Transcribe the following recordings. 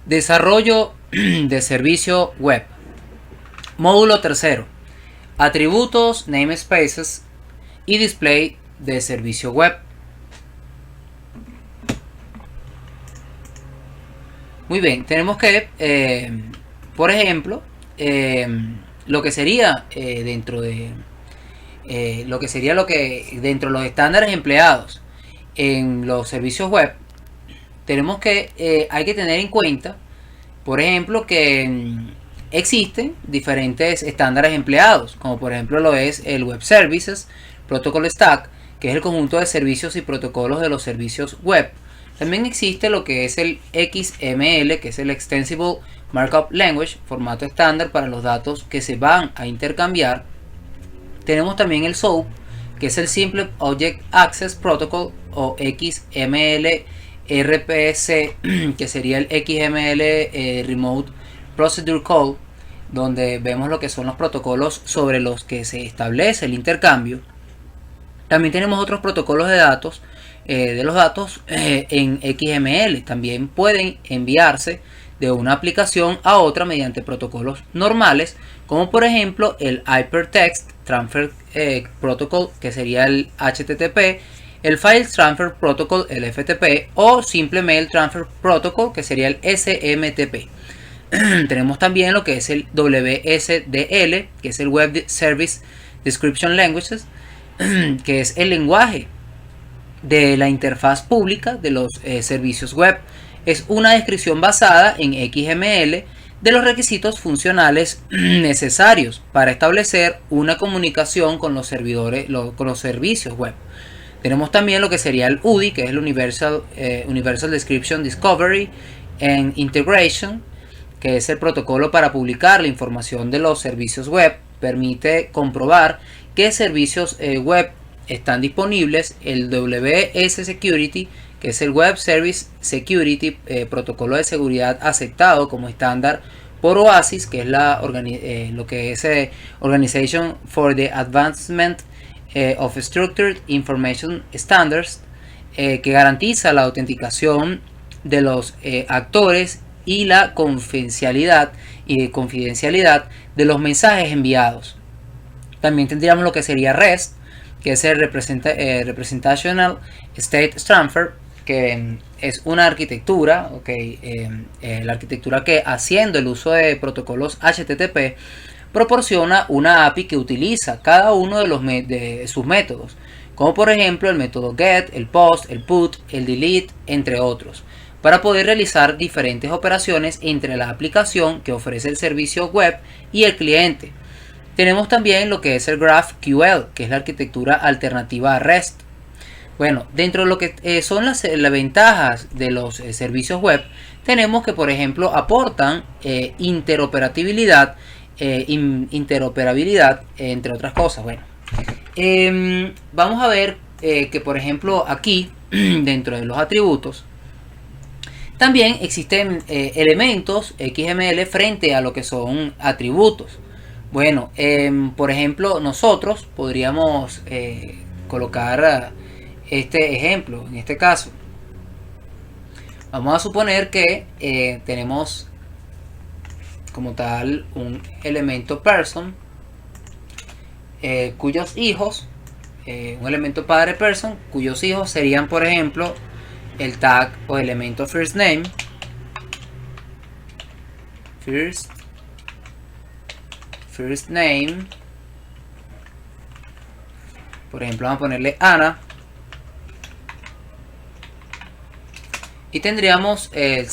Desarrollo de servicio web. Módulo tercero. Atributos, namespaces y display de servicio web. Muy bien, tenemos que, por ejemplo, lo que sería dentro de dentro de los estándares empleados en los servicios web, tenemos que hay que tener en cuenta, por ejemplo, que existen diferentes estándares empleados, como por ejemplo lo es el Web Services Protocol Stack, que es el conjunto de servicios y protocolos de los servicios web. También existe lo que es el XML, que es el Extensible Markup Language, formato estándar para los datos que se van a intercambiar. Tenemos también el SOAP, que es el Simple Object Access Protocol, o XML RPC, que sería el XML Remote Procedure Call, donde vemos lo que son los protocolos sobre los que se establece el intercambio. También tenemos otros protocolos de datos, en XML. También pueden enviarse de una aplicación a otra mediante protocolos normales, como por ejemplo el Hypertext Transfer Protocol, que sería el HTTP, el File Transfer Protocol, el FTP, o Simple Mail Transfer Protocol, que sería el SMTP. Tenemos también lo que es el WSDL, que es el Web Service Description Languages, que es el lenguaje de la interfaz pública de los servicios web. Es una descripción basada en XML de los requisitos funcionales necesarios para establecer una comunicación con los servidores, con los servicios web. Tenemos también lo que sería el UDI, que es el Universal Description Discovery and Integration, que es el protocolo para publicar la información de los servicios web. Permite comprobar qué servicios web están disponibles. El WS Security, que es el Web Service Security, protocolo de seguridad aceptado como estándar por OASIS, que es lo que es Organization for the Advancement of Structured Information Standards, que garantiza la autenticación de los actores y la confidencialidad de los mensajes enviados. También tendríamos lo que sería REST, que es el Representational State Transfer, que es una arquitectura, la arquitectura que, haciendo el uso de protocolos HTTP, proporciona una API que utiliza cada uno de sus métodos, como por ejemplo el método GET, el POST, el PUT, el DELETE, entre otros, para poder realizar diferentes operaciones entre la aplicación que ofrece el servicio web y el cliente. Tenemos también lo que es el GraphQL, que es la arquitectura alternativa a REST. Bueno, dentro de lo que son las ventajas de los servicios web, tenemos que, por ejemplo, aportan interoperabilidad, entre otras cosas. Bueno, vamos a ver que, por ejemplo, aquí, dentro de los atributos, también existen elementos XML frente a lo que son atributos. Bueno, por ejemplo, nosotros podríamos colocar este ejemplo. En este caso, vamos a suponer que tenemos como tal un elemento person, cuyos hijos, un elemento padre person, cuyos hijos serían, por ejemplo, el tag o elemento first name, por ejemplo, vamos a ponerle Ana, y tendríamos el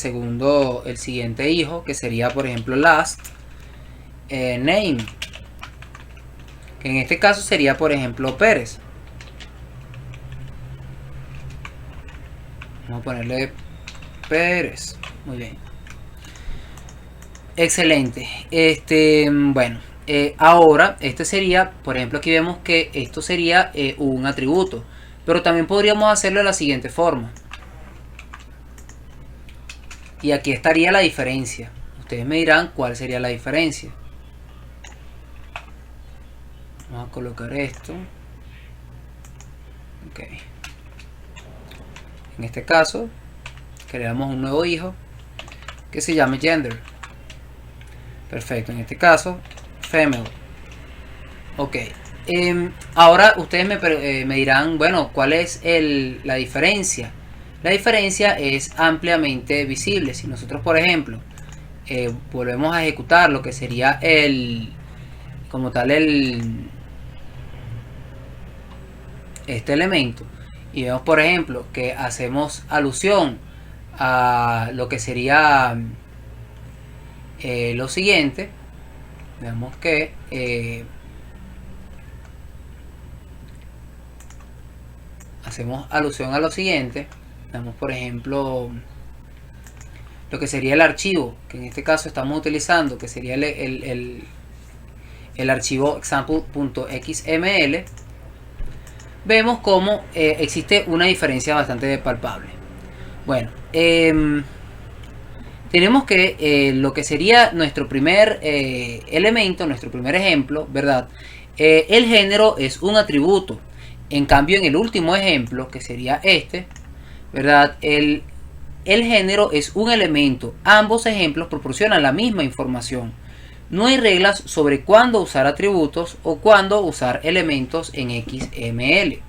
siguiente hijo, que sería, por ejemplo, last name, que en este caso sería, por ejemplo, Pérez. Vamos a ponerle Pérez. Muy bien. Excelente. Bueno, ahora este sería, por ejemplo, aquí vemos que esto sería un atributo, pero también podríamos hacerlo de la siguiente forma. Y aquí estaría la diferencia. Ustedes me dirán cuál sería la diferencia. Vamos a colocar esto. Ok. En este caso, creamos un nuevo hijo. que se llame gender. Perfecto, en este caso female. Ok. Ahora ustedes me dirán, bueno, ¿cuál es la diferencia? La diferencia es ampliamente visible. Si nosotros, por ejemplo, volvemos a ejecutar lo que sería como tal este elemento, y vemos, por ejemplo, que hacemos alusión a lo que sería lo siguiente, veamos que hacemos alusión a lo siguiente, damos por ejemplo lo que sería el archivo, que en este caso estamos utilizando, que sería el archivo example.xml, vemos cómo existe una diferencia bastante palpable. Bueno, tenemos que lo que sería nuestro primer elemento, nuestro primer ejemplo, ¿verdad? El género es un atributo. En cambio, en el último ejemplo, que sería este, ¿verdad? El género es un elemento. Ambos ejemplos proporcionan la misma información. No hay reglas sobre cuándo usar atributos o cuándo usar elementos en XML.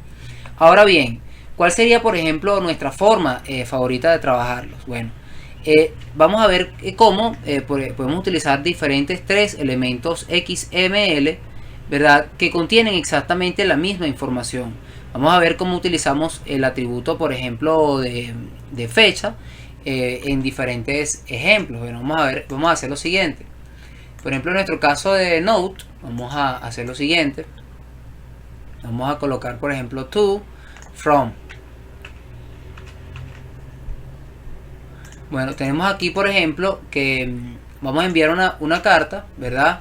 Ahora bien, ¿cuál sería, por ejemplo, nuestra forma favorita de trabajarlos? Bueno, vamos a ver cómo podemos utilizar diferentes tres elementos XML, ¿verdad? Que contienen exactamente la misma información. Vamos a ver cómo utilizamos el atributo, por ejemplo, de fecha en diferentes ejemplos. Bueno, vamos a hacer lo siguiente. Por ejemplo, en nuestro caso de Note, vamos a hacer lo siguiente. Vamos a colocar, por ejemplo, to, from. Bueno, tenemos aquí, por ejemplo, que vamos a enviar una carta, ¿verdad?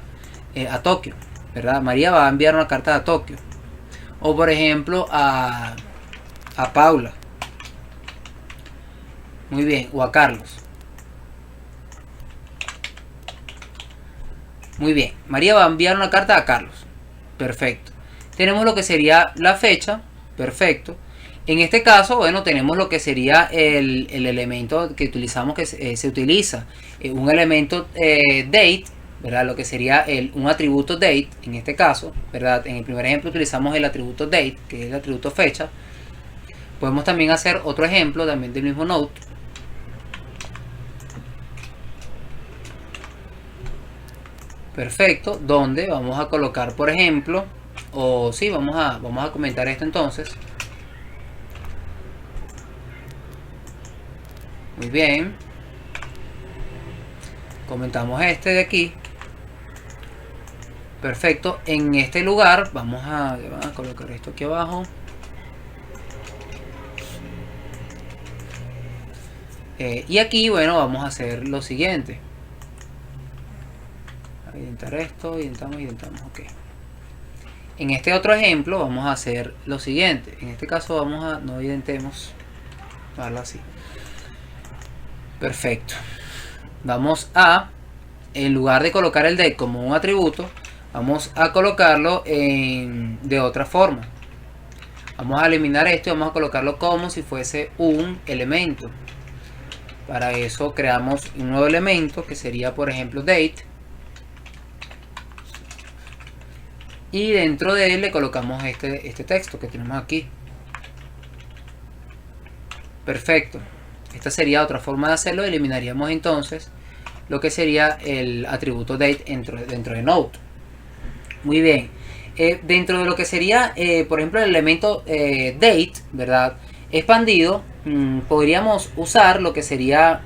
A Tokio, ¿verdad? María va a enviar una carta a Tokio. O, por ejemplo, a Paula. Muy bien, o a Carlos. Muy bien, María va a enviar una carta a Carlos. Perfecto. Tenemos lo que sería la fecha. Perfecto. En este caso, bueno, tenemos lo que sería el elemento que utilizamos, que se utiliza un elemento date, ¿verdad? Lo que sería un atributo date, en este caso, ¿verdad? En el primer ejemplo utilizamos el atributo date, que es el atributo fecha. Podemos también hacer otro ejemplo, también del mismo Note. Perfecto, donde vamos a colocar, por ejemplo, o sí, vamos a comentar esto entonces. Muy bien. Comentamos este de aquí. Perfecto. En este lugar vamos a colocar esto aquí abajo. Y aquí, bueno, vamos a hacer lo siguiente. A identar esto, identamos, ok. En este otro ejemplo vamos a hacer lo siguiente. En este caso no identemos, darlo así. Perfecto. Vamos a, en lugar de colocar el date como un atributo, vamos a colocarlo de otra forma. Vamos a eliminar esto y vamos a colocarlo como si fuese un elemento. Para eso creamos un nuevo elemento que sería, por ejemplo, date. Y dentro de él le colocamos este texto que tenemos aquí. Perfecto. Esta sería otra forma de hacerlo. Eliminaríamos entonces lo que sería el atributo date dentro de Note. Muy bien. Dentro de lo que sería, por ejemplo, el elemento date, ¿verdad? Expandido, podríamos usar lo que sería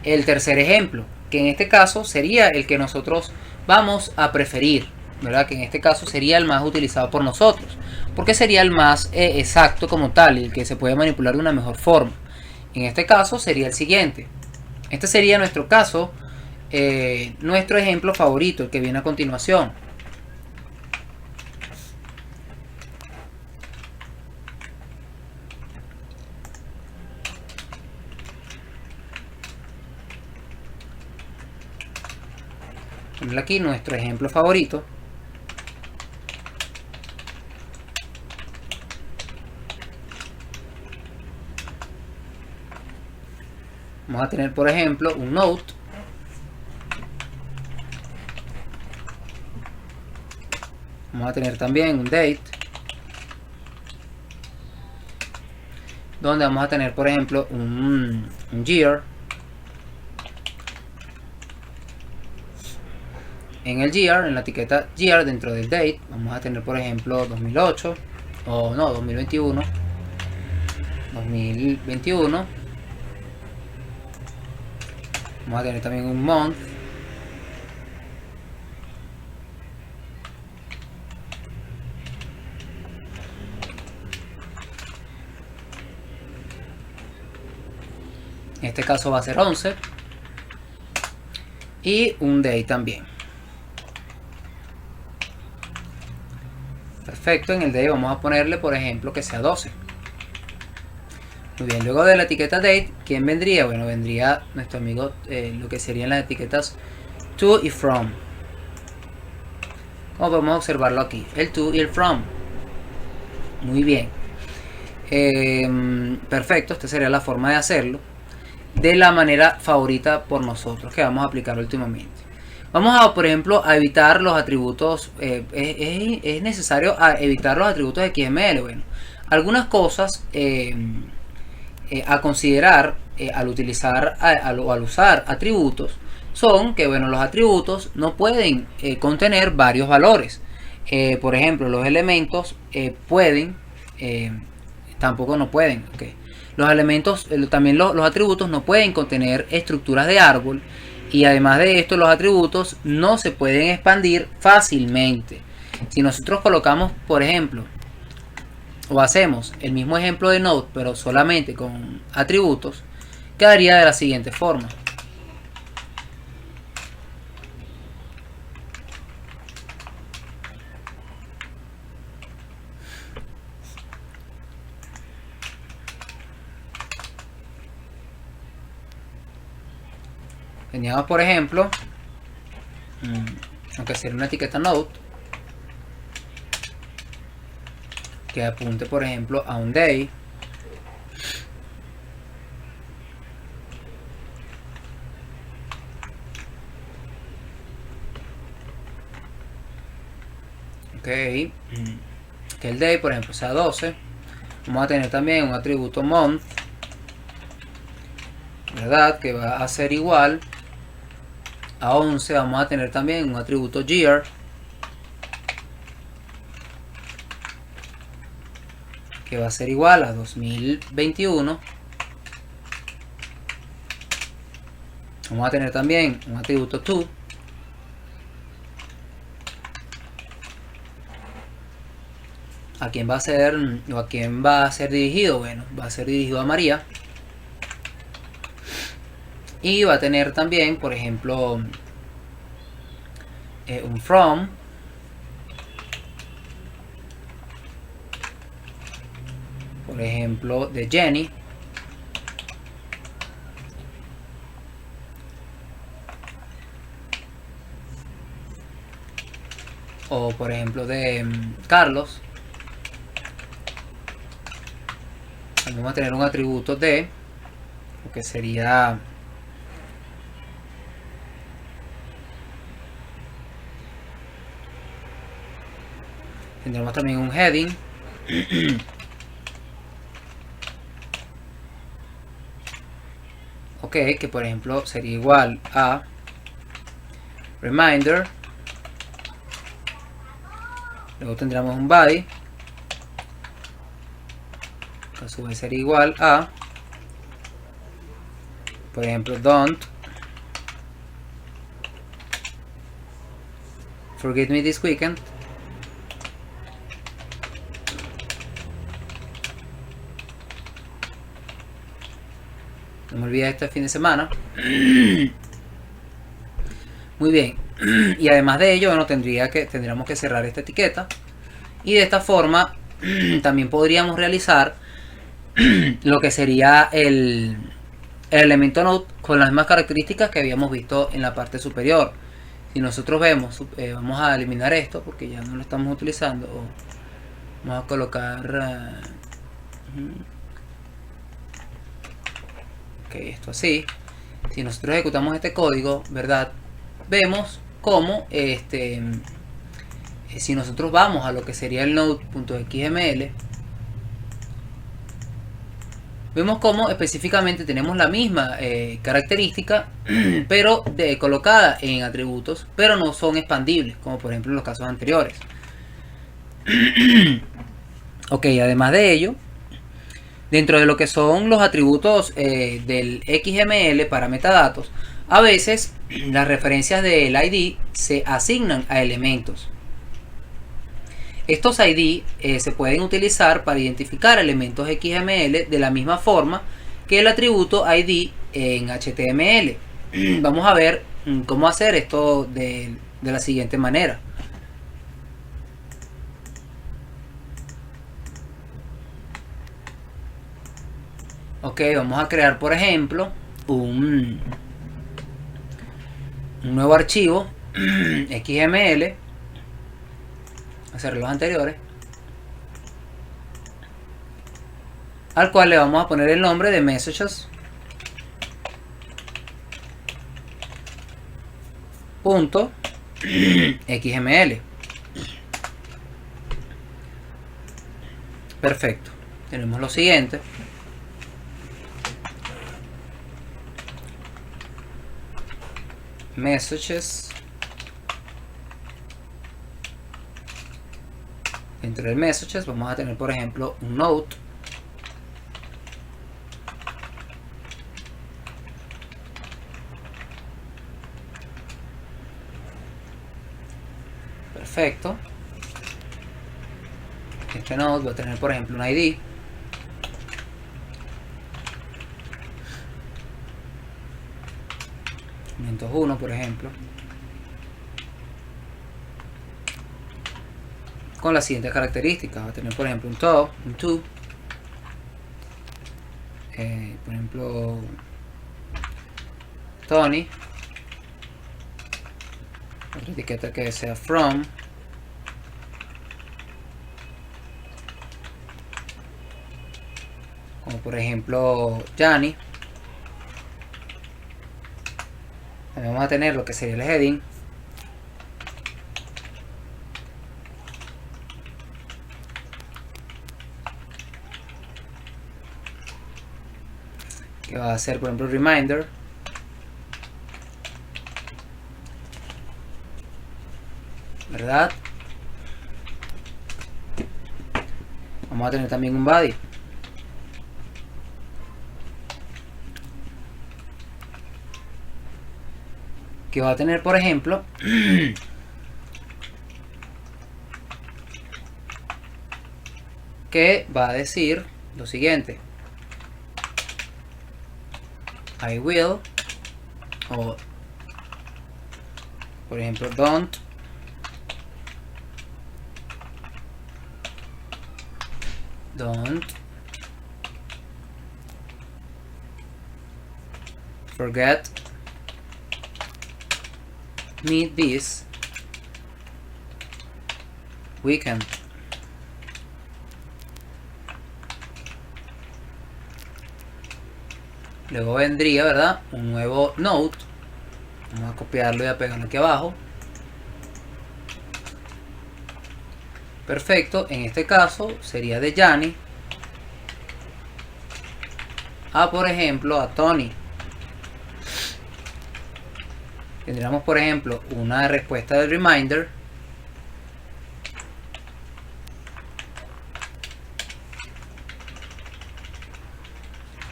el tercer ejemplo, que en este caso sería el que nosotros vamos a preferir, ¿verdad? Que en este caso sería el más utilizado por nosotros, porque sería el más exacto como tal, y el que se puede manipular de una mejor forma. En este caso sería el siguiente. Este sería nuestro caso, nuestro ejemplo favorito, el que viene a continuación. Aquí nuestro ejemplo favorito. Vamos a tener, por ejemplo, un note. Vamos a tener también un date, donde vamos a tener, por ejemplo, un year. En el year, en la etiqueta year, dentro del date, vamos a tener, por ejemplo, 2008, o no, 2021, 2021. Vamos a tener también un month. En este caso va a ser 11. Y un day también. Perfecto, en el day vamos a ponerle, por ejemplo, que sea 12. Muy bien, luego de la etiqueta date, ¿quién vendría? Bueno, vendría nuestro amigo, lo que serían las etiquetas to y from. Como podemos observarlo aquí, el to y el from. Muy bien. Perfecto, esta sería la forma de hacerlo de la manera favorita por nosotros, que vamos a aplicar últimamente. Vamos a, por ejemplo, a evitar los atributos. Es necesario evitar los atributos de XML. Bueno, algunas cosas a considerar al utilizar al usar atributos son que, bueno, los atributos no pueden contener varios valores. Por ejemplo, los elementos pueden, tampoco no pueden. Okay. Los elementos, también los atributos no pueden contener estructuras de árbol, y además de esto, los atributos no se pueden expandir fácilmente. Si nosotros colocamos, por ejemplo, o hacemos el mismo ejemplo de Node, pero solamente con atributos, quedaría de la siguiente forma. Teníamos, por ejemplo, aunque sería una etiqueta Node, que apunte, por ejemplo, a un day. Ok, que el day, por ejemplo, sea 12. Vamos a tener también un atributo month, ¿verdad? Que va a ser igual a 11. Vamos a tener también un atributo year, que va a ser igual a 2021. Vamos a tener también un atributo to, ¿a quién va a ser o a quién va a ser dirigido? Bueno, va a ser dirigido a María. Y va a tener también, por ejemplo, un from, por ejemplo, de Jenny. O por ejemplo de Carlos. Vamos a tener un atributo de, lo que sería tendremos también un heading. Ok, que por ejemplo sería igual a reminder. Luego tendremos un body, que a su vez sería igual a, por ejemplo, don't forget me this weekend. No me olvides este fin de semana. Muy bien. Y además de ello, bueno, tendríamos que cerrar esta etiqueta. Y de esta forma también podríamos realizar lo que sería el elemento node con las mismas características que habíamos visto en la parte superior. Si nosotros vemos, vamos a eliminar esto porque ya no lo estamos utilizando. Vamos a colocar ok, esto así. Si nosotros ejecutamos este código, ¿verdad? Vemos cómo si nosotros vamos a lo que sería el node.xml, vemos cómo específicamente tenemos la misma característica, pero colocada en atributos, pero no son expandibles, como por ejemplo en los casos anteriores. Ok, además de ello, dentro de lo que son los atributos del XML para metadatos, a veces las referencias del ID se asignan a elementos. Estos ID se pueden utilizar para identificar elementos XML de la misma forma que el atributo ID en HTML. Vamos a ver cómo hacer esto de la siguiente manera. Ok, vamos a crear, por ejemplo, un nuevo archivo XML, hacer los anteriores, al cual le vamos a poner el nombre de messages.xml. Perfecto. Tenemos lo siguiente. Messages. Dentro del messages vamos a tener, por ejemplo, un note. Perfecto. Este node va a tener, por ejemplo, un ID. .1, por ejemplo, con las siguientes características. Va a tener, por ejemplo, un to, un to, por ejemplo, Tony, otra etiqueta que sea from, como por ejemplo Johnny. También vamos a tener lo que sería el heading, que va a ser, por ejemplo, reminder, ¿verdad? Vamos a tener también un body, que va a tener, por ejemplo, que va a decir lo siguiente: I will, o por ejemplo don't forget meet this weekend. Luego vendría, ¿verdad?, un nuevo node. Vamos a copiarlo y a pegarlo aquí abajo. Perfecto. En este caso sería de Johnny a, por ejemplo, a Tony. Tendríamos, por ejemplo, una respuesta del reminder,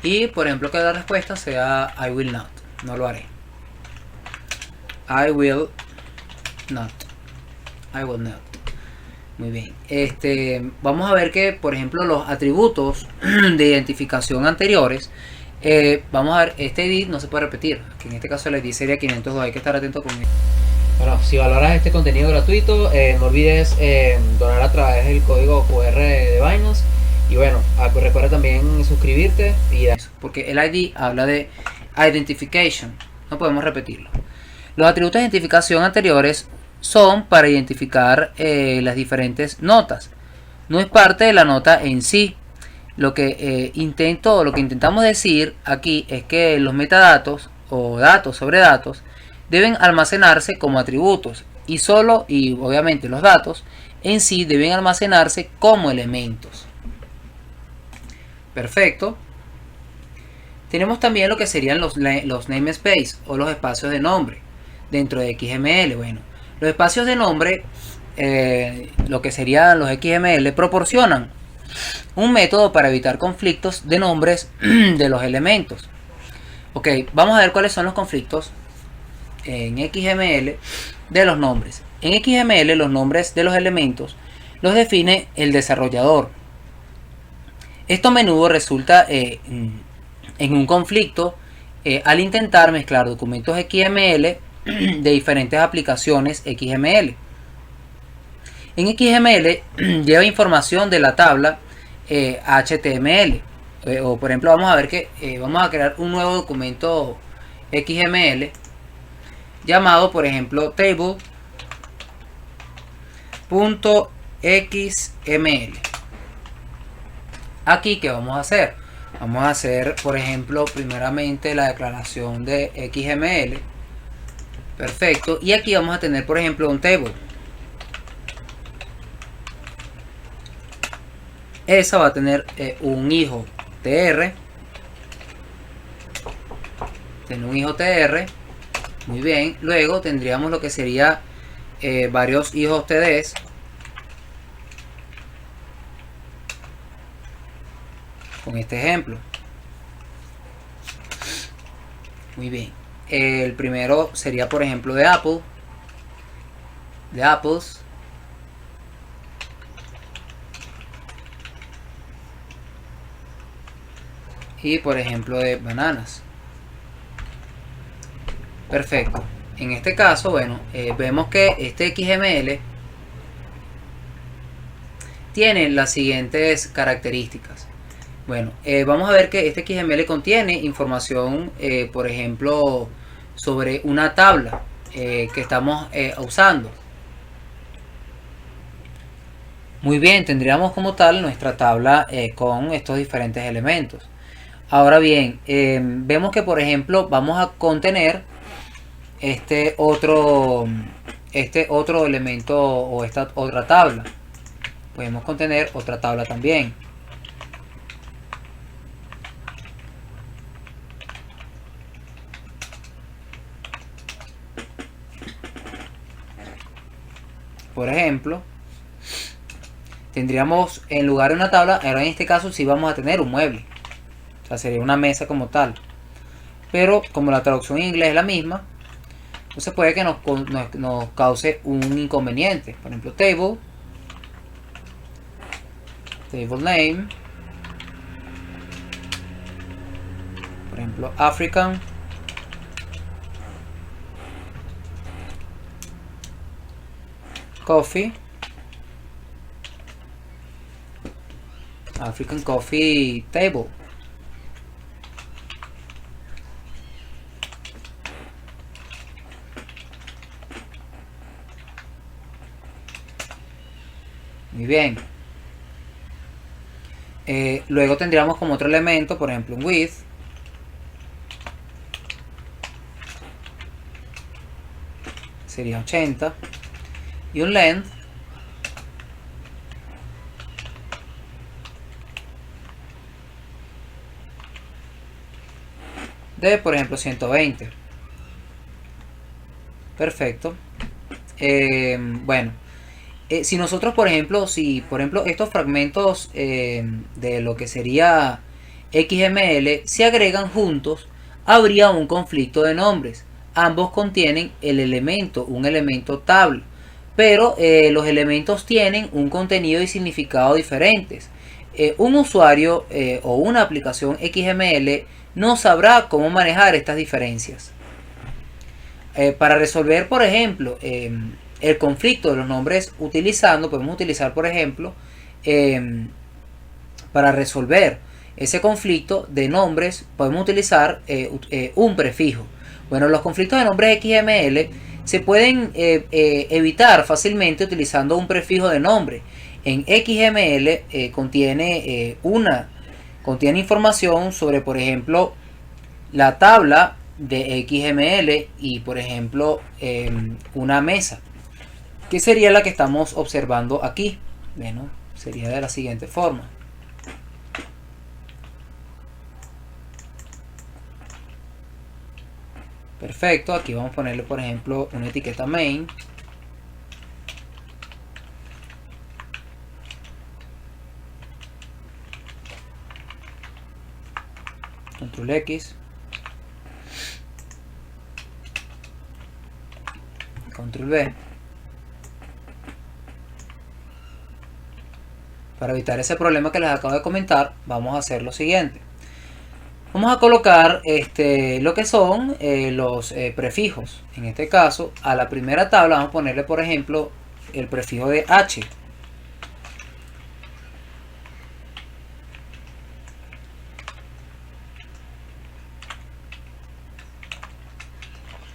y por ejemplo que la respuesta sea I will not, no lo haré. I will not. Muy bien. Vamos a ver que, por ejemplo, los atributos de identificación anteriores, vamos a ver, este ID no se puede repetir, que en este caso el ID sería 502, hay que estar atento con él. Bueno, si valoras este contenido gratuito, no olvides donar a través del código QR de Binance. Y bueno, recuerda también suscribirte, y eso, porque el ID habla de identification, no podemos repetirlo. Los atributos de identificación anteriores son para identificar las diferentes notas. No es parte de la nota en sí. Lo que intentamos decir aquí es que los metadatos o datos sobre datos deben almacenarse como atributos y obviamente los datos en sí deben almacenarse como elementos. Perfecto. Tenemos también lo que serían los namespace o los espacios de nombre dentro de XML. Bueno, los espacios de nombre, lo que serían los XML, proporcionan un método para evitar conflictos de nombres de los elementos. Ok, vamos a ver cuáles son los conflictos en XML de los nombres. En XML los nombres de los elementos los define el desarrollador. Esto a menudo resulta en un conflicto al intentar mezclar documentos XML de diferentes aplicaciones XML. En XML lleva información de la tabla HTML. O por ejemplo, vamos a ver que vamos a crear un nuevo documento XML llamado, por ejemplo, table.xml. Aquí, ¿qué vamos a hacer? Vamos a hacer, por ejemplo, primeramente la declaración de XML. Perfecto. Y aquí vamos a tener, por ejemplo, un table. Esa va a tener un hijo tr. Tiene un hijo tr. Muy bien. Luego tendríamos lo que sería varios hijos tds. Con este ejemplo. Muy bien. El primero sería, por ejemplo, de Apple. De Apples. Y por ejemplo de bananas. Perfecto. En este caso, bueno, vemos que este XML tiene las siguientes características. Bueno, vamos a ver que este XML contiene información, por ejemplo, sobre una tabla que estamos usando. Muy bien, tendríamos como tal nuestra tabla con estos diferentes elementos. Ahora bien, vemos que, por ejemplo, vamos a contener este otro elemento o esta otra tabla. Podemos contener otra tabla también. Por ejemplo, tendríamos en lugar de una tabla, ahora en este caso sí vamos a tener un mueble. O sea, sería una mesa como tal. Pero como la traducción en inglés es la misma, entonces puede que nos cause un inconveniente. Por ejemplo, table name. Por ejemplo, African Coffee. African Coffee Table. Muy bien. Luego tendríamos como otro elemento, por ejemplo, un width. Sería 80. Y un length. De, por ejemplo, 120. Perfecto. Bueno. Si nosotros, por ejemplo, estos fragmentos de lo que sería XML se agregan juntos, habría un conflicto de nombres. Ambos contienen un elemento tabla, pero los elementos tienen un contenido y significado diferentes. Un usuario o una aplicación XML no sabrá cómo manejar estas diferencias. Para resolver, por ejemplo, el conflicto de los nombres podemos utilizar, por ejemplo, para resolver ese conflicto de nombres, podemos utilizar un prefijo. Bueno, los conflictos de nombres XML se pueden evitar fácilmente utilizando un prefijo de nombre. En XML contiene información sobre, por ejemplo, la tabla de XML y por ejemplo una mesa, que sería la que estamos observando aquí. Bueno, sería de la siguiente forma. Perfecto, aquí vamos a ponerle por ejemplo una etiqueta main. Control X. Control V. Para evitar ese problema que les acabo de comentar, vamos a hacer lo siguiente. Vamos a colocar lo que son los prefijos. En este caso, a la primera tabla vamos a ponerle, por ejemplo, el prefijo de H.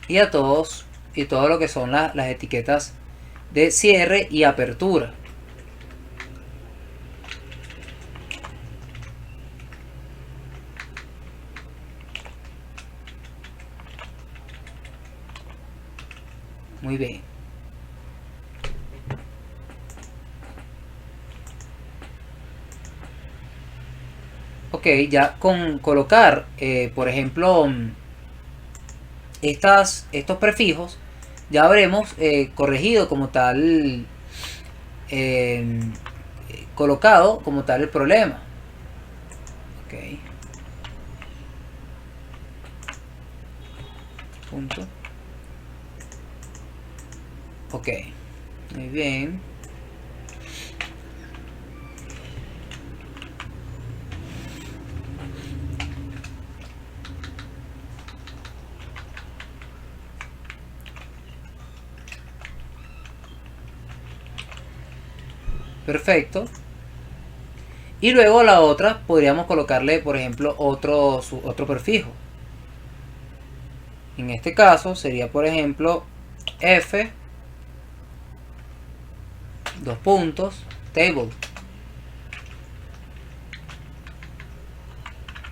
Y a todos, y todo lo que son las etiquetas de cierre y apertura. Muy bien. Ok, ya con colocar, por ejemplo, estos prefijos, ya habremos corregido como tal, colocado como tal el problema. Ok. Punto. Ok, muy bien. Perfecto. Y luego a la otra podríamos colocarle, por ejemplo, otro prefijo. En este caso sería, por ejemplo, F, dos puntos, table.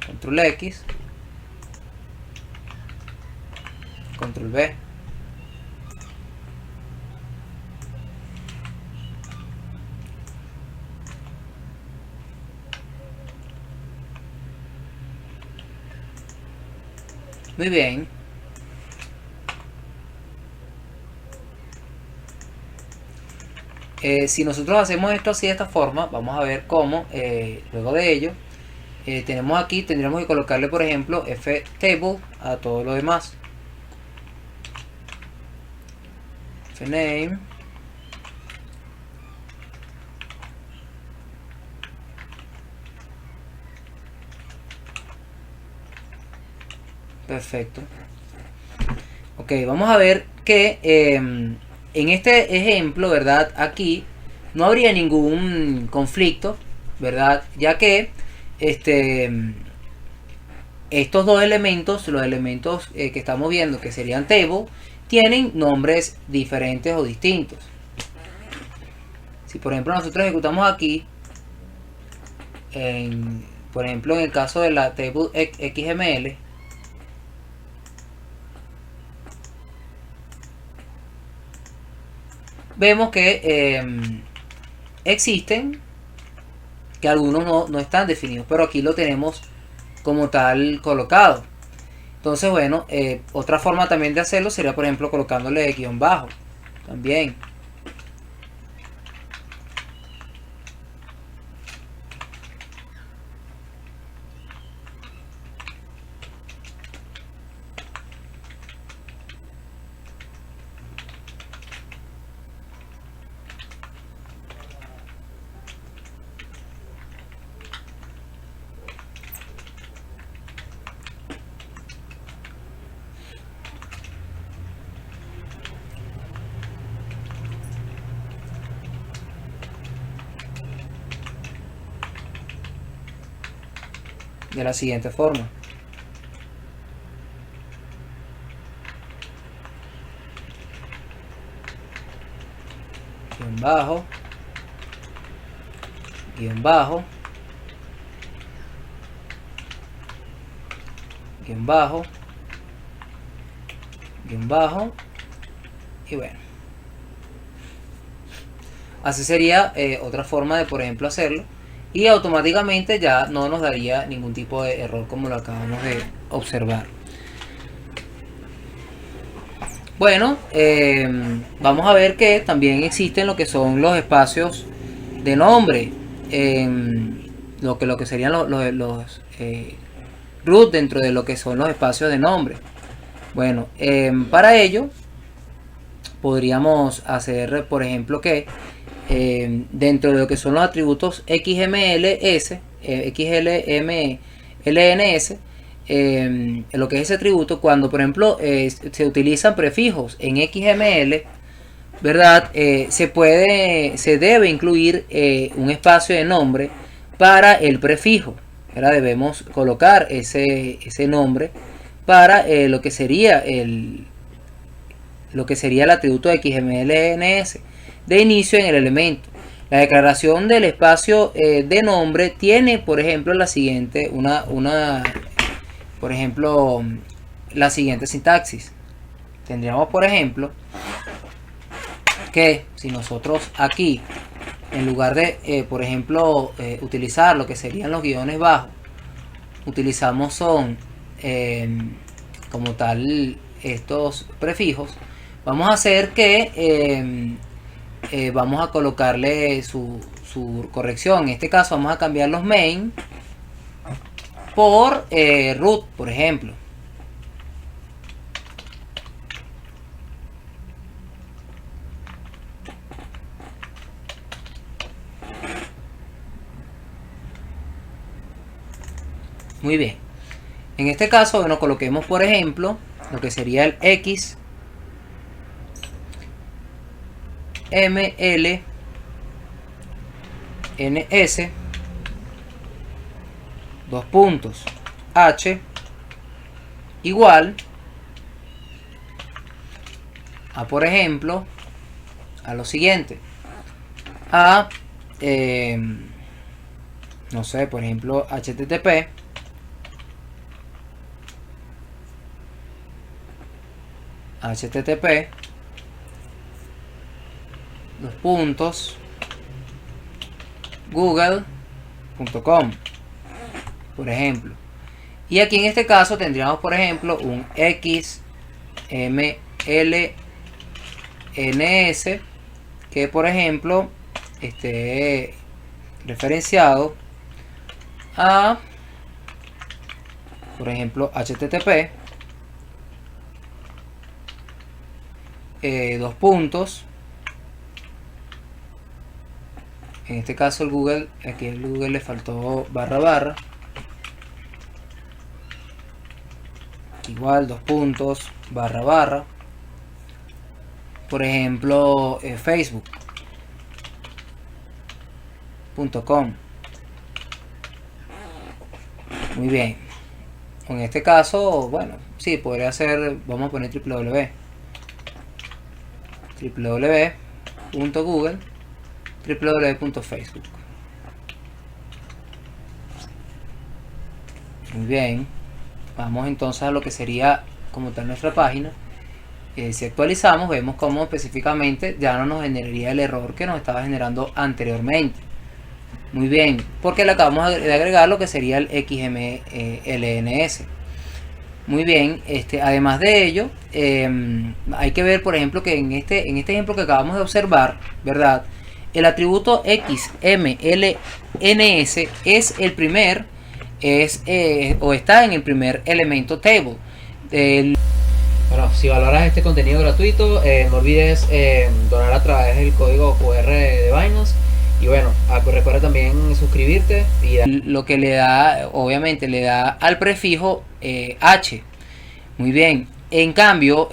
Control X. Control V. Muy bien. Si nosotros hacemos esto así de esta forma, vamos a ver cómo luego de ello tenemos aquí, tendríamos que colocarle por ejemplo ftable a todo lo demás. Fname. Perfecto. Ok, vamos a ver que en este ejemplo, ¿verdad? Aquí no habría ningún conflicto, ¿verdad? Ya que estos dos elementos, los elementos que estamos viendo, que serían table, tienen nombres diferentes o distintos. Si por ejemplo nosotros ejecutamos aquí, por ejemplo en el caso de la table XML, vemos que existen, que algunos no están definidos, pero aquí lo tenemos como tal colocado. Entonces, bueno, otra forma también de hacerlo sería, por ejemplo, colocándole guión bajo también. De la siguiente forma. Guión bajo. Guión bajo. Guión bajo. guión bajo, y bueno, así sería otra forma de, por ejemplo, hacerlo, y automáticamente ya no nos daría ningún tipo de error como lo acabamos de observar. Bueno, vamos a ver que también existen lo que son los espacios de nombre, lo que serían los root dentro de lo que son los espacios de nombre. Bueno, para ello podríamos hacer, por ejemplo, que dentro de lo que son los atributos XMLS, XLMLNS, lo que es ese atributo, cuando por ejemplo se utilizan prefijos en XML, ¿verdad? Se debe incluir un espacio de nombre para el prefijo, ¿verdad? Debemos colocar ese nombre para lo que sería el atributo XMLNS de inicio en el elemento. La declaración del espacio de nombre tiene, por ejemplo, la siguiente la siguiente sintaxis. Tendríamos, por ejemplo, que si nosotros aquí, en lugar de, por ejemplo, utilizar lo que serían los guiones bajos, utilizamos como tal estos prefijos, vamos a hacer que vamos a colocarle su corrección. En este caso vamos a cambiar los main por root, por ejemplo. Muy bien. En este caso, bueno, coloquemos por ejemplo lo que sería el X ML NS dos puntos H igual a, por ejemplo, a lo siguiente, a no sé, por ejemplo, HTTP dos puntos google.com, por ejemplo. Y aquí en este caso tendríamos, por ejemplo, un XMLNS que, por ejemplo, esté referenciado a, por ejemplo, HTTP dos puntos, en este caso el Google, aquí el Google le faltó barra, igual dos puntos, barra, por ejemplo, facebook.com. Muy bien. En este caso, bueno, sí, podría ser, vamos a poner www.google, www.facebook. Muy bien. Vamos entonces a lo que sería como tal nuestra página. Si actualizamos, vemos cómo específicamente ya no nos generaría el error que nos estaba generando anteriormente. Muy bien, porque le acabamos de agregar lo que sería el XMLNS. Muy bien, además de ello, hay que ver, por ejemplo, que en este ejemplo que acabamos de observar, ¿verdad? El atributo XMLNS es el primer, o está en el primer elemento table. Bueno, si valoras este contenido gratuito, no olvides donar a través del código QR de Binance. Y bueno, recuerda también suscribirte y lo que le da, obviamente, le da al prefijo H. Muy bien. En cambio,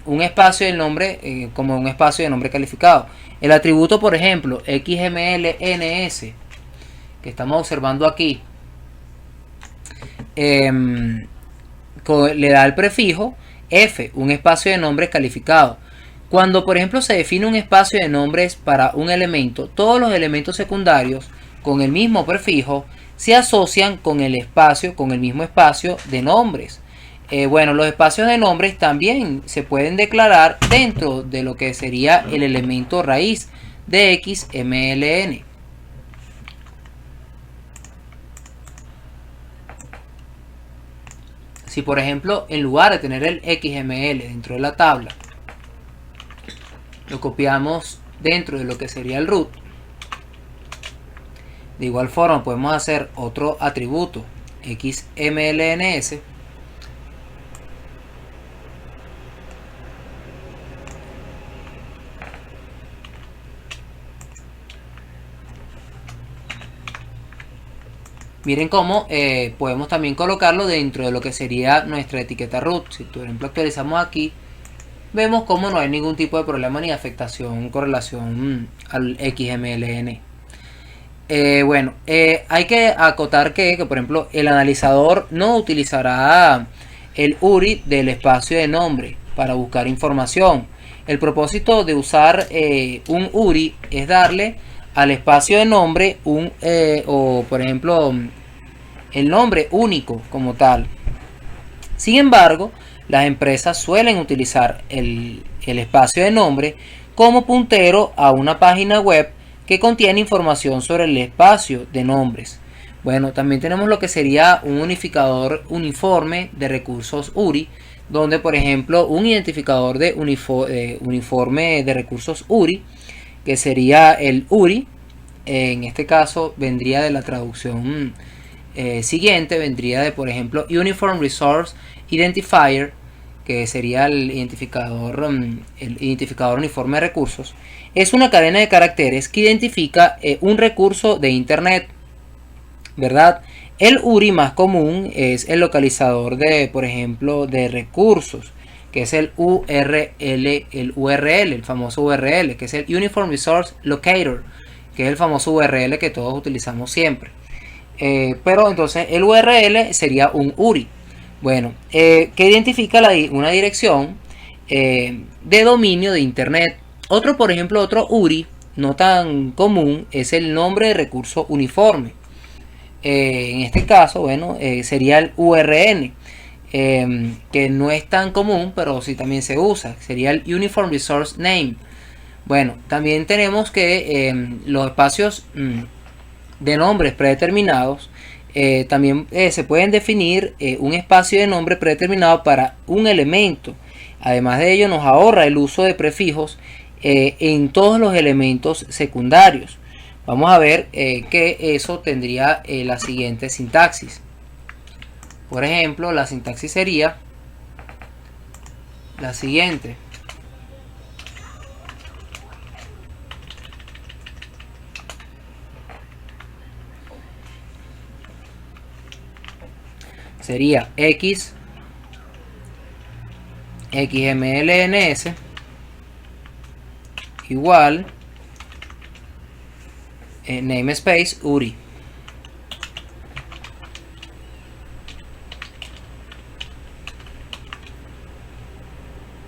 un espacio del nombre, como un espacio de nombre calificado. El atributo, por ejemplo, XMLNS, que estamos observando aquí, le da el prefijo F, un espacio de nombre calificado. Cuando, por ejemplo, se define un espacio de nombres para un elemento, todos los elementos secundarios con el mismo prefijo se asocian con el mismo espacio de nombres. Bueno, los espacios de nombres también se pueden declarar dentro de lo que sería el elemento raíz de XMLN. Si por ejemplo, en lugar de tener el XML dentro de la tabla, lo copiamos dentro de lo que sería el root, de igual forma podemos hacer otro atributo XMLNS, miren cómo podemos también colocarlo dentro de lo que sería nuestra etiqueta root. Si por ejemplo actualizamos aquí, vemos cómo no hay ningún tipo de problema ni afectación con relación al XMLN. Bueno, hay que acotar que, por ejemplo, el analizador no utilizará el URI del espacio de nombre para buscar información. El propósito de usar un URI es darle al espacio de nombre o por ejemplo el nombre único como tal. Sin embargo, las empresas suelen utilizar el espacio de nombre como puntero a una página web que contiene información sobre el espacio de nombres. Bueno, también tenemos lo que sería un unificador uniforme de recursos URI, donde por ejemplo un identificador de uniforme de recursos URI, que sería el URI, en este caso vendría de la traducción siguiente, vendría de por ejemplo Uniform Resource Identifier, que sería el identificador uniforme de recursos. Es una cadena de caracteres que identifica un recurso de internet, ¿verdad? El URI más común es el localizador de, por ejemplo, de recursos, que es el URL, el famoso URL, que es el Uniform Resource Locator, que es el famoso URL que todos utilizamos siempre. Pero entonces el URL sería un URI. Bueno, que identifica una dirección de dominio de internet. Por ejemplo, otro URI no tan común es el nombre de recurso uniforme. En este caso, bueno, sería el URN, que no es tan común, pero sí también se usa. Sería el Uniform Resource Name. Bueno, también tenemos que los espacios de nombres predeterminados también se pueden definir un espacio de nombre predeterminado para un elemento. Además de ello, nos ahorra el uso de prefijos en todos los elementos secundarios. Vamos a ver que eso tendría la siguiente sintaxis. Por ejemplo, la sintaxis sería la siguiente. Sería XMLNS igual namespace URI.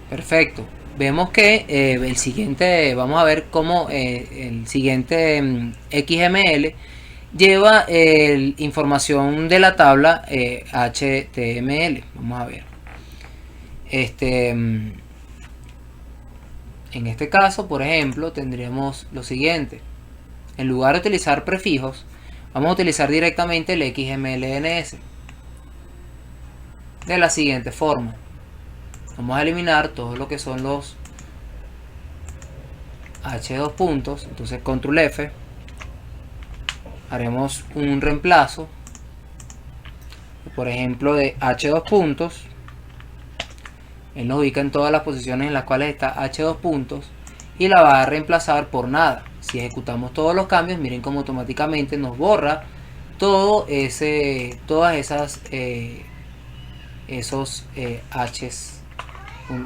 Perfecto. Vemos que el siguiente, vamos a ver cómo el siguiente XML lleva información de la tabla HTML. Vamos a ver. En este caso, por ejemplo, tendríamos lo siguiente. En lugar de utilizar prefijos, vamos a utilizar directamente el XMLNS de la siguiente forma. Vamos a eliminar todo lo que son los H2 puntos. Entonces control F, haremos un reemplazo, por ejemplo, de H2 puntos. Él nos ubica en todas las posiciones en las cuales está H2 puntos y la va a reemplazar por nada. Si ejecutamos todos los cambios, miren cómo automáticamente nos borra todo todas esas esos H's,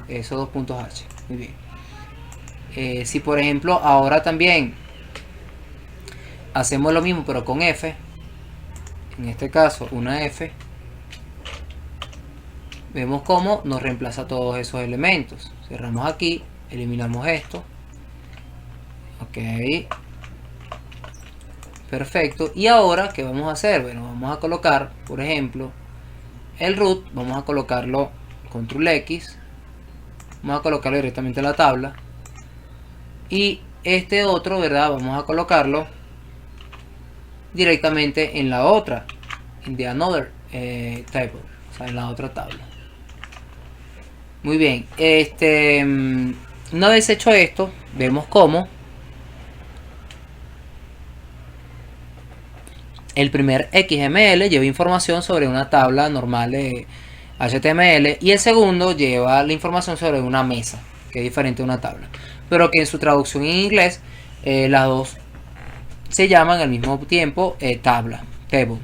esos dos puntos H. Muy bien. Si por ejemplo ahora también hacemos lo mismo pero con F, en este caso una F, vemos cómo nos reemplaza todos esos elementos. Cerramos aquí, eliminamos esto. Ok, perfecto. Y ahora, ¿qué vamos a hacer? Bueno, vamos a colocar, por ejemplo, el root, vamos a colocarlo control X, vamos a colocarlo directamente en la tabla, y este otro, ¿verdad? Vamos a colocarlo directamente en la otra, en the another table, o sea, en la otra tabla. Muy bien, una vez hecho esto, vemos cómo el primer XML lleva información sobre una tabla normal de HTML y el segundo lleva la información sobre una mesa, que es diferente a una tabla, pero que en su traducción en inglés las dos se llaman al mismo tiempo tabla, table.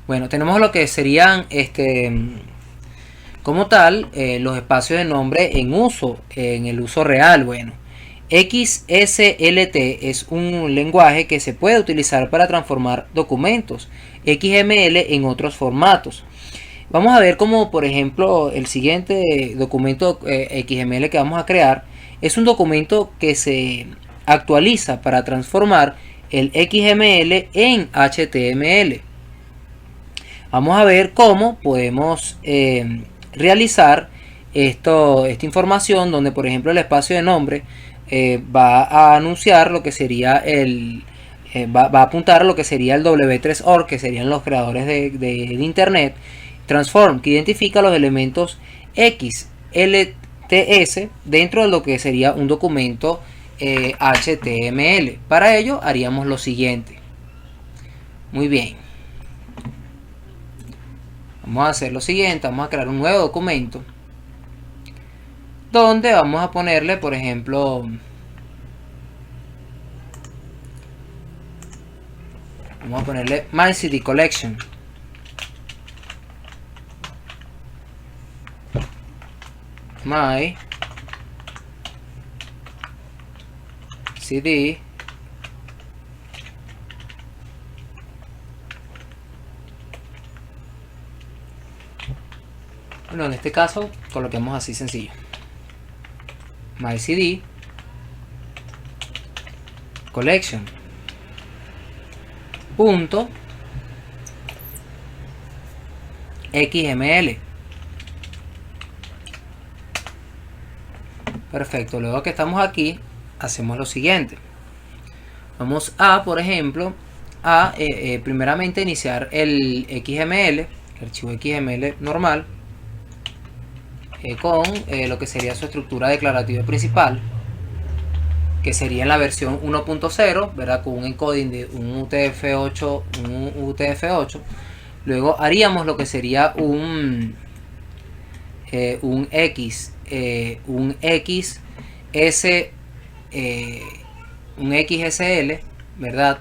Bueno, tenemos lo que serían como tal los espacios de nombre en uso, en el uso real. Bueno, XSLT es un lenguaje que se puede utilizar para transformar documentos XML en otros formatos. Vamos a ver como, por ejemplo, el siguiente documento XML que vamos a crear es un documento que se actualiza para transformar el XML en HTML. Vamos a ver cómo podemos realizar esta información, donde por ejemplo el espacio de nombre va a anunciar lo que sería va a apuntar a lo que sería el W3Org, que serían los creadores de internet. Transform, que identifica los elementos XLTS dentro de lo que sería un documento HTML. Para ello haríamos lo siguiente. Muy bien. Vamos a hacer lo siguiente, vamos a crear un nuevo documento donde vamos a ponerle, por ejemplo, vamos a ponerle My CD Collection. My CD Bueno, en este caso coloquemos así sencillo. My CD Collection punto XML. Perfecto, luego que estamos aquí hacemos lo siguiente. Vamos a, por ejemplo, a primeramente iniciar el XML, el archivo XML normal, con lo que sería su estructura declarativa principal, que sería en la versión 1.0, ¿verdad? Con un encoding de un UTF-8, luego haríamos lo que sería un XSL, ¿verdad?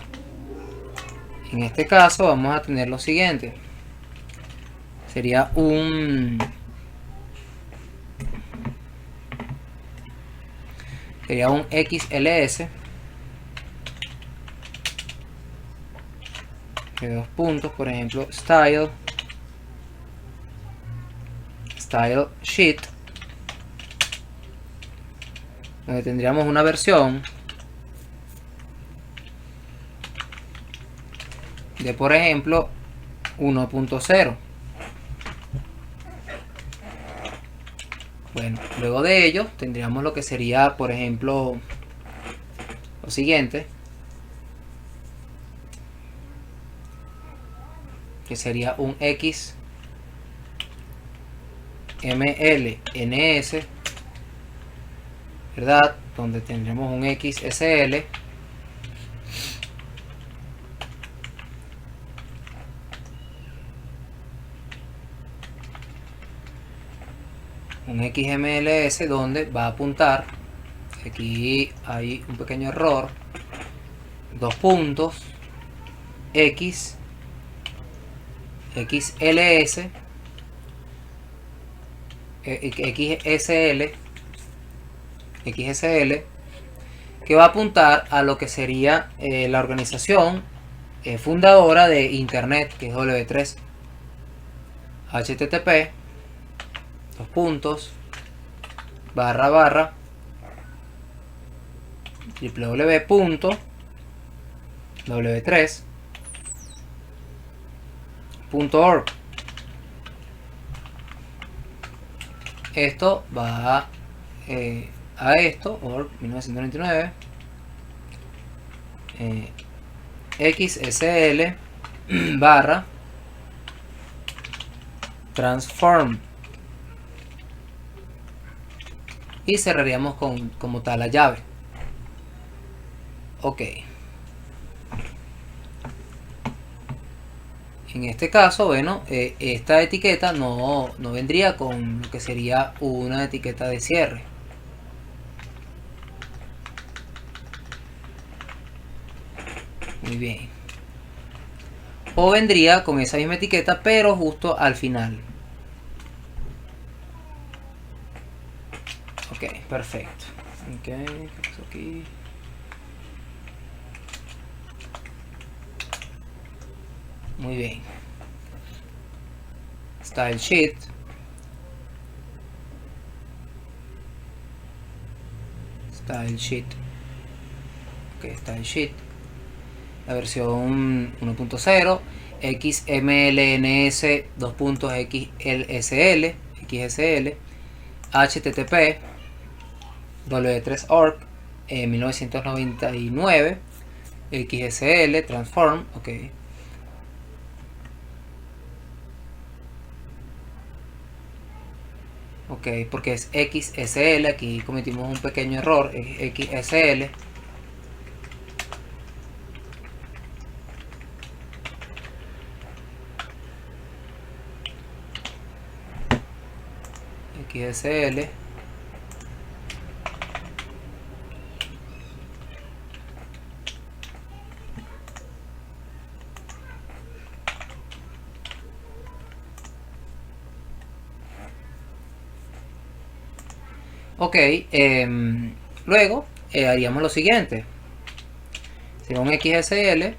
En este caso vamos a tener lo siguiente. Sería un XLS de 2 puntos, por ejemplo, style sheet, donde tendríamos una versión de, por ejemplo, 1.0. Bueno, luego de ello tendríamos lo que sería, por ejemplo, lo siguiente, que sería un XMLNS, ¿verdad? Donde tendremos un XSL, un XMLS donde va a apuntar, aquí hay un pequeño error, 2 puntos, XLS, XSL, que va a apuntar a lo que sería la organización fundadora de Internet, que es W3, HTTP, 2 puntos, // www.w3.org. esto va a esto, or 1999 XSL barra transform, y cerraríamos como tal la llave. Ok. En este caso, bueno, esta etiqueta no vendría con lo que sería una etiqueta de cierre. Muy bien. O vendría con esa misma etiqueta, pero justo al final. Ok, perfecto. Ok, ¿qué pasó aquí? Muy bien. Style sheet. Style sheet. Ok, style sheet. La versión 1.0. XMLNS XLSL XSL HTTP W3Org 1999 XSL Transform. Ok. Ok, porque es XSL, aquí cometimos un pequeño error, es XSL. XSL. Ok, luego haríamos lo siguiente. Sería un XSL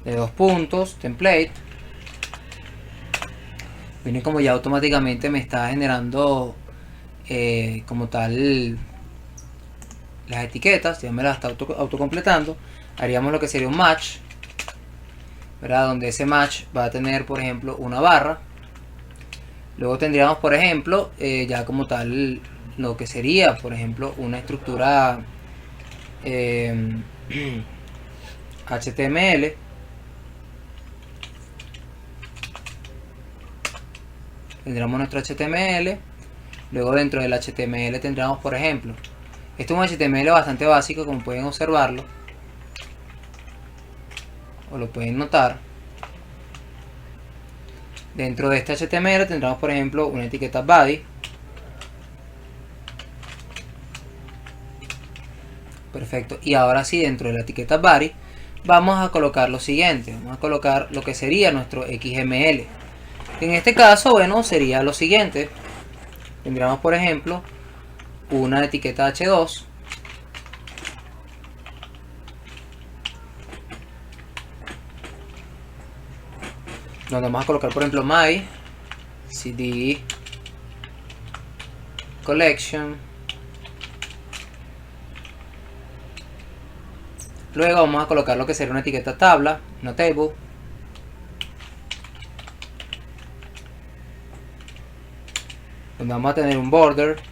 de 2 puntos, template. Viene como ya automáticamente me está generando como tal las etiquetas, ya me las está autocompletando. Haríamos lo que sería un match, ¿verdad? Donde ese match va a tener, por ejemplo, una barra. Luego tendríamos, por ejemplo, ya como tal lo que sería, por ejemplo, una estructura HTML. Tendríamos nuestro HTML. Luego dentro del HTML tendríamos, por ejemplo, esto es un HTML bastante básico, como pueden observarlo, o lo pueden notar. Dentro de este HTML tendremos, por ejemplo, una etiqueta body. Perfecto. Y ahora sí, dentro de la etiqueta body vamos a colocar lo siguiente. Vamos a colocar lo que sería nuestro XML. En este caso, bueno, sería lo siguiente. Tendríamos, por ejemplo, una etiqueta H2. Donde vamos a colocar, por ejemplo, my CD collection. Luego vamos a colocar lo que sería una etiqueta tabla, no table. Donde vamos a tener un border,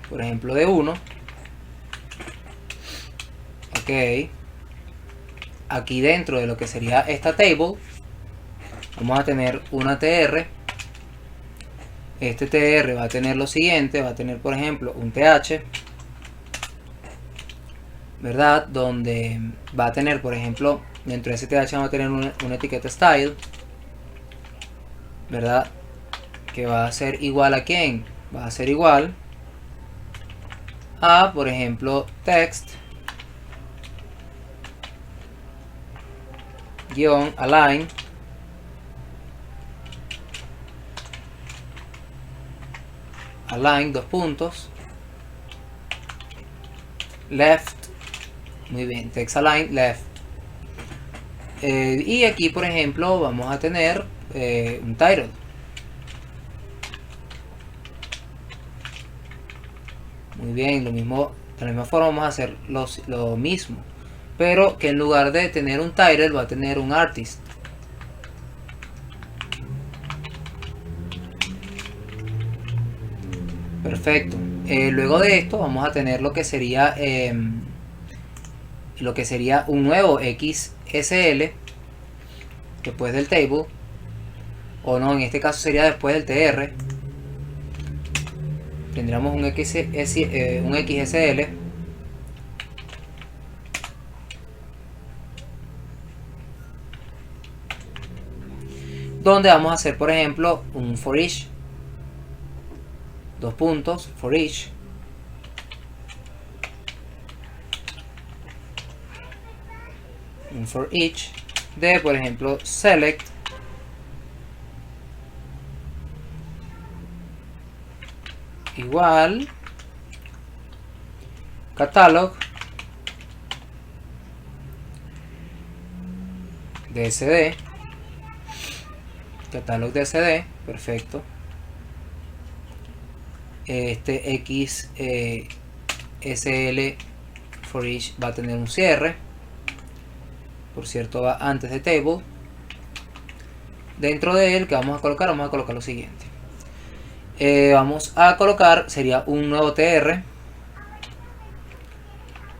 por ejemplo, de 1. Ok. Aquí dentro de lo que sería esta table vamos a tener una tr. Este tr va a tener lo siguiente, va a tener, por ejemplo, un th, ¿verdad? Donde va a tener, por ejemplo, dentro de ese th vamos a tener una etiqueta style, ¿verdad? Que va a ser igual a ¿quién? Va a ser igual a, por ejemplo, text guión align align 2 puntos left. Muy bien, text align left. Y aquí, por ejemplo, vamos a tener un title. Muy bien, lo mismo, de la misma forma vamos a hacer lo mismo, pero que en lugar de tener un title va a tener un artist. Perfecto. Luego de esto vamos a tener lo que sería un nuevo XSL después del table, o no, en este caso sería después del TR. Tendríamos un XSL donde vamos a hacer, por ejemplo, un for each, dos puntos, for each, un for each de, por ejemplo, select igual catalog DSD, catalog DSD, perfecto. Este XSL for each va a tener un cierre, por cierto va antes de table. Dentro de él, que vamos a colocar lo siguiente. Vamos a colocar, sería un nuevo TR,